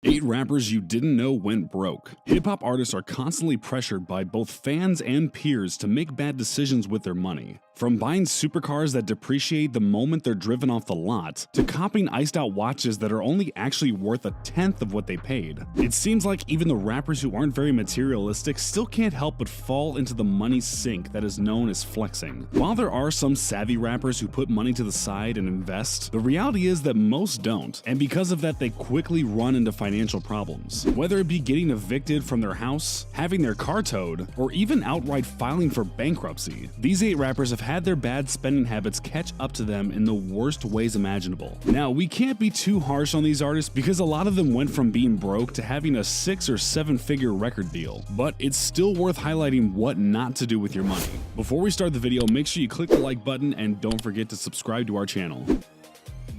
8 rappers you didn't know went broke. Hip-hop artists are constantly pressured by both fans and peers to make bad decisions with their money. From buying supercars that depreciate the moment they're driven off the lot, to copying iced-out watches that are only actually worth a tenth of what they paid. It seems like even the rappers who aren't very materialistic still can't help but fall into the money sink that is known as flexing. While there are some savvy rappers who put money to the side and invest, the reality is that most don't, and because of that they quickly run into financial problems. Whether it be getting evicted from their house, having their car towed, or even outright filing for bankruptcy, these 8 rappers have had their bad spending habits catch up to them in the worst ways imaginable. Now, we can't be too harsh on these artists because a lot of them went from being broke to having a 6 or 7 figure record deal, but it's still worth highlighting what not to do with your money. Before we start the video, make sure you click the like button and don't forget to subscribe to our channel.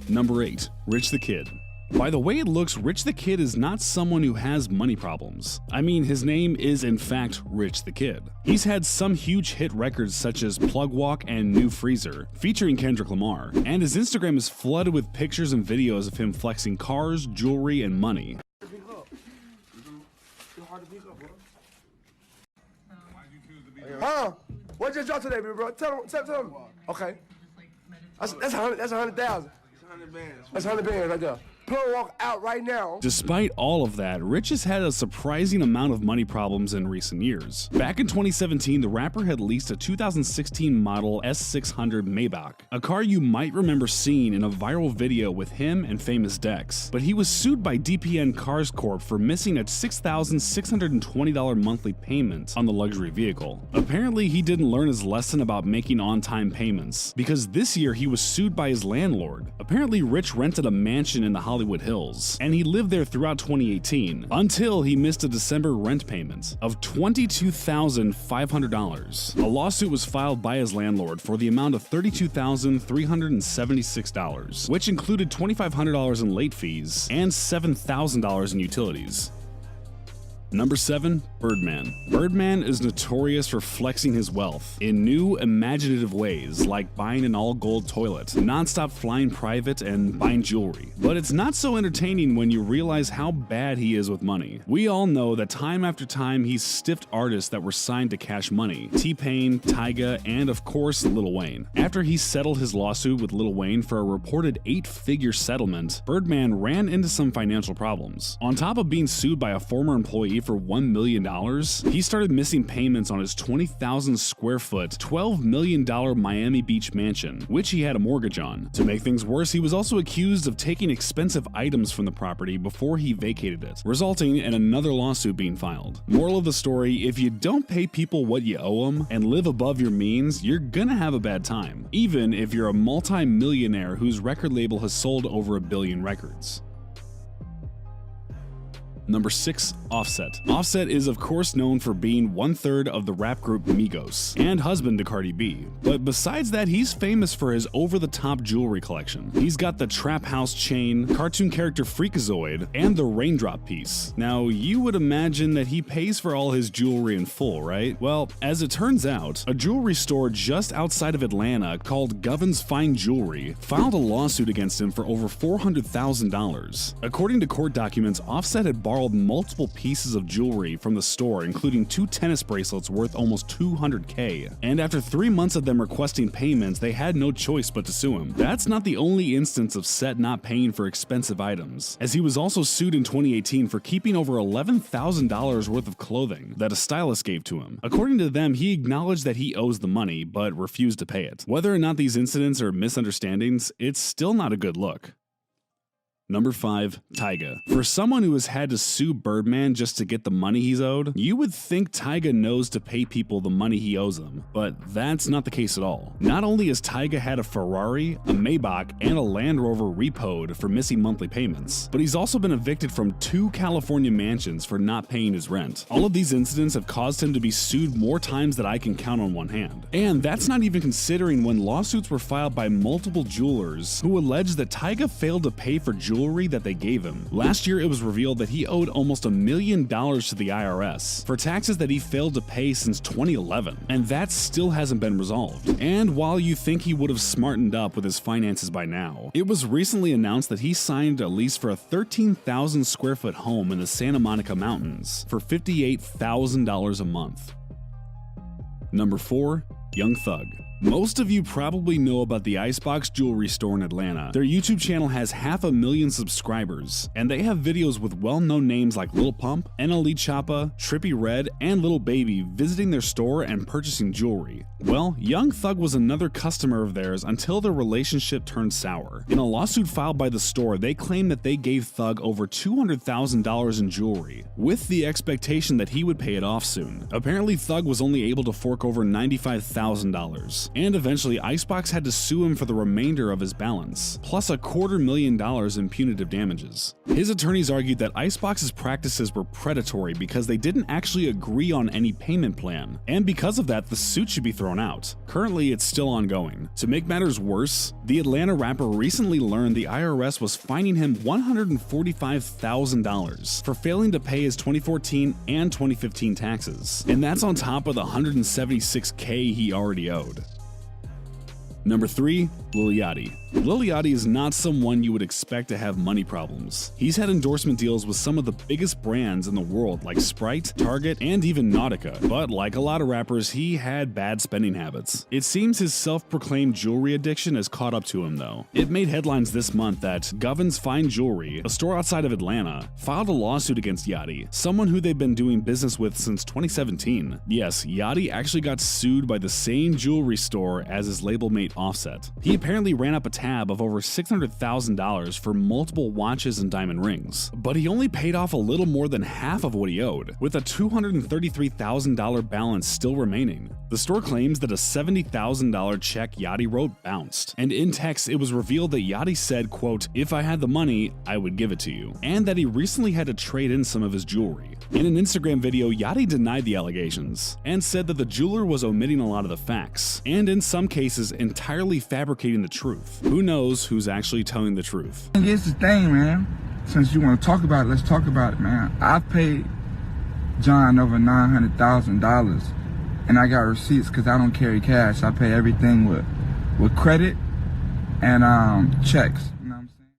Number 8. Rich the Kid. By the way it looks, Rich the Kid is not someone who has money problems. I mean, his name is in fact Rich the Kid. He's had some huge hit records such as Plug Walk and New Freezer, featuring Kendrick Lamar, and his Instagram is flooded with pictures and videos of him flexing cars, jewelry, and money. Huh? What just dropped today, bro? Tell him. Okay. That's 100,000. That's 100 bands. That's 100 bands right there. Plug Walk out right now. Despite all of that, Rich has had a surprising amount of money problems in recent years. Back in 2017, the rapper had leased a 2016 model S600 Maybach, a car you might remember seeing in a viral video with him and Famous Dex. But he was sued by DPN Cars Corp for missing a $6,620 monthly payment on the luxury vehicle. Apparently, he didn't learn his lesson about making on-time payments, because this year he was sued by his landlord. Apparently, Rich rented a mansion in the Hollywood Hills, and he lived there throughout 2018 until he missed a December rent payment of $22,500. A lawsuit was filed by his landlord for the amount of $32,376, which included $2,500 in late fees and $7,000 in utilities. Number 7. Birdman. Birdman is notorious for flexing his wealth in new, imaginative ways, like buying an all-gold toilet, non-stop flying private, and buying jewelry. But it's not so entertaining when you realize how bad he is with money. We all know that time after time he's stiffed artists that were signed to Cash Money, T-Pain, Tyga, and of course Lil Wayne. After he settled his lawsuit with Lil Wayne for a reported 8-figure settlement, Birdman ran into some financial problems. On top of being sued by a former employee for $1 million, he started missing payments on his 20,000 square foot, $12 million Miami Beach mansion, which he had a mortgage on. To make things worse, he was also accused of taking expensive items from the property before he vacated it, resulting in another lawsuit being filed. Moral of the story, if you don't pay people what you owe them and live above your means, you're gonna have a bad time, even if you're a multi-millionaire whose record label has sold over 1 billion records. Number 6. Offset. Offset is of course known for being 1/3 of the rap group Migos and husband to Cardi B, but besides that he's famous for his over-the-top jewelry collection. He's got the Trap House chain, cartoon character Freakazoid, and the Raindrop piece. Now you would imagine that he pays for all his jewelry in full, right? Well, as it turns out, a jewelry store just outside of Atlanta called Govin's Fine Jewelry filed a lawsuit against him for over $400,000. According to court documents, Offset had borrowed multiple pieces of jewelry from the store, including 2 tennis bracelets worth almost $200K, and after 3 months of them requesting payments, they had no choice but to sue him. That's not the only instance of Set not paying for expensive items, as he was also sued in 2018 for keeping over $11,000 worth of clothing that a stylist gave to him. According to them, he acknowledged that he owes the money, but refused to pay it. Whether or not these incidents are misunderstandings, it's still not a good look. Number 5. Tyga. For someone who has had to sue Birdman just to get the money he's owed, you would think Tyga knows to pay people the money he owes them, but that's not the case at all. Not only has Tyga had a Ferrari, a Maybach, and a Land Rover repoed for missing monthly payments, but he's also been evicted from 2 California mansions for not paying his rent. All of these incidents have caused him to be sued more times than I can count on one hand. And that's not even considering when lawsuits were filed by multiple jewelers who alleged that Tyga failed to pay for jewelry jewelry that they gave him. Last year, it was revealed that he owed almost $1 million to the IRS for taxes that he failed to pay since 2011, and that still hasn't been resolved. And while you think he would have smartened up with his finances by now, it was recently announced that he signed a lease for a 13,000 square foot home in the Santa Monica Mountains for $58,000 a month. Number 4. Young Thug. Most of you probably know about the Icebox Jewelry Store in Atlanta. Their YouTube channel has 500,000 subscribers, and they have videos with well-known names like Lil Pump, NLE Choppa, Trippie Redd, and Lil Baby visiting their store and purchasing jewelry. Well, Young Thug was another customer of theirs until their relationship turned sour. In a lawsuit filed by the store, they claim that they gave Thug over $200,000 in jewelry, with the expectation that he would pay it off soon. Apparently, Thug was only able to fork over $95,000. And eventually Icebox had to sue him for the remainder of his balance, plus $250,000 in punitive damages. His attorneys argued that Icebox's practices were predatory because they didn't actually agree on any payment plan, and because of that, the suit should be thrown out. Currently, it's still ongoing. To make matters worse, the Atlanta rapper recently learned the IRS was fining him $145,000 for failing to pay his 2014 and 2015 taxes, and that's on top of the $176K he already owed. Number 3. Lil Yachty. Lil Yachty is not someone you would expect to have money problems. He's had endorsement deals with some of the biggest brands in the world like Sprite, Target, and even Nautica, but like a lot of rappers, he had bad spending habits. It seems his self-proclaimed jewelry addiction has caught up to him though. It made headlines this month that Govern's Fine Jewelry, a store outside of Atlanta, filed a lawsuit against Yachty, someone who they've been doing business with since 2017. Yes, Yachty actually got sued by the same jewelry store as his label mate Offset. He apparently ran up a tab of over $600,000 for multiple watches and diamond rings, but he only paid off a little more than half of what he owed, with a $233,000 balance still remaining. The store claims that a $70,000 check Yachty wrote bounced, and in text it was revealed that Yachty said, quote, "If I had the money, I would give it to you," and that he recently had to trade in some of his jewelry. In an Instagram video, Yachty denied the allegations, and said that the jeweler was omitting a lot of the facts, and in some cases entirely fabricating the truth. Who knows who's actually telling the truth? Here's the thing, man. Since you want to talk about it, let's talk about it, man. I've paid John over $900,000, and I got receipts because I don't carry cash. I pay everything with credit and checks. You know what I'm saying?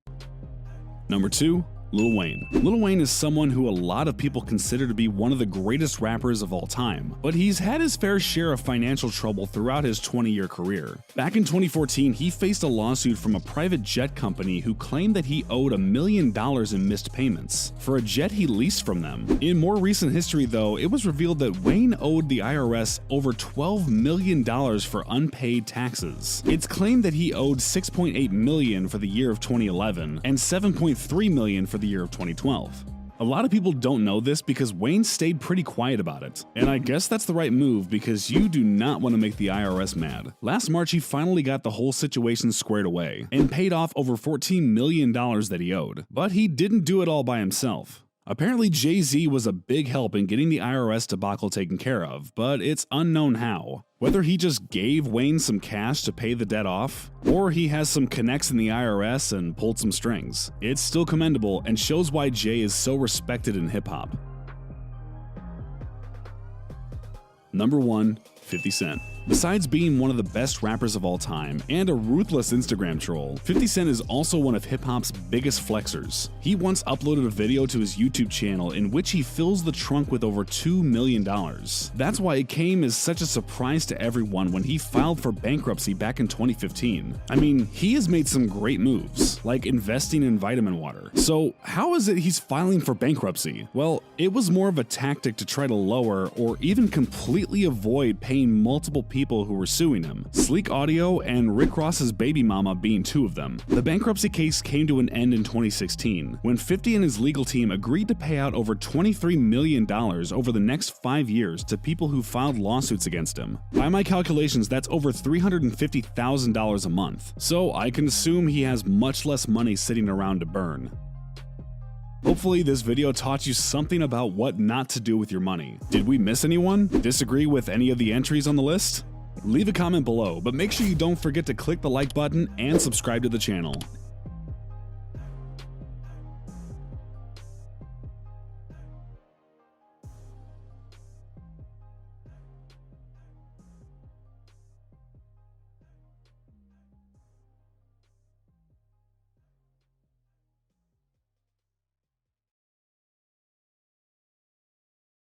Number 2. Lil Wayne. Lil Wayne is someone who a lot of people consider to be one of the greatest rappers of all time, but he's had his fair share of financial trouble throughout his 20-year career. Back in 2014, he faced a lawsuit from a private jet company who claimed that he owed $1 million in missed payments for a jet he leased from them. In more recent history, though, it was revealed that Wayne owed the IRS over $12 million for unpaid taxes. It's claimed that he owed $6.8 million for the year of 2011 and $7.3 million for the year of 2012. A lot of people don't know this because Wayne stayed pretty quiet about it, and I guess that's the right move because you do not want to make the IRS mad. Last March, he finally got the whole situation squared away and paid off over $14 million that he owed, but he didn't do it all by himself. Apparently, Jay-Z was a big help in getting the IRS debacle taken care of, but it's unknown how. Whether he just gave Wayne some cash to pay the debt off, or he has some connects in the IRS and pulled some strings, it's still commendable and shows why Jay is so respected in hip-hop. Number 1. 50 Cent. Besides being one of the best rappers of all time and a ruthless Instagram troll, 50 Cent is also one of hip-hop's biggest flexers. He once uploaded a video to his YouTube channel in which he fills the trunk with over $2 million. That's why it came as such a surprise to everyone when he filed for bankruptcy back in 2015. I mean, he has made some great moves, like investing in vitamin water. So how is it he's filing for bankruptcy? Well, it was more of a tactic to try to lower or even completely avoid paying multiple people who were suing him, Sleek Audio and Rick Ross's baby mama being two of them. The bankruptcy case came to an end in 2016, when 50 and his legal team agreed to pay out over $23 million over the next 5 years to people who filed lawsuits against him. By my calculations, that's over $350,000 a month, so I can assume he has much less money sitting around to burn. Hopefully this video taught you something about what not to do with your money. Did we miss anyone? Disagree with any of the entries on the list? Leave a comment below, but make sure you don't forget to click the like button and subscribe to the channel.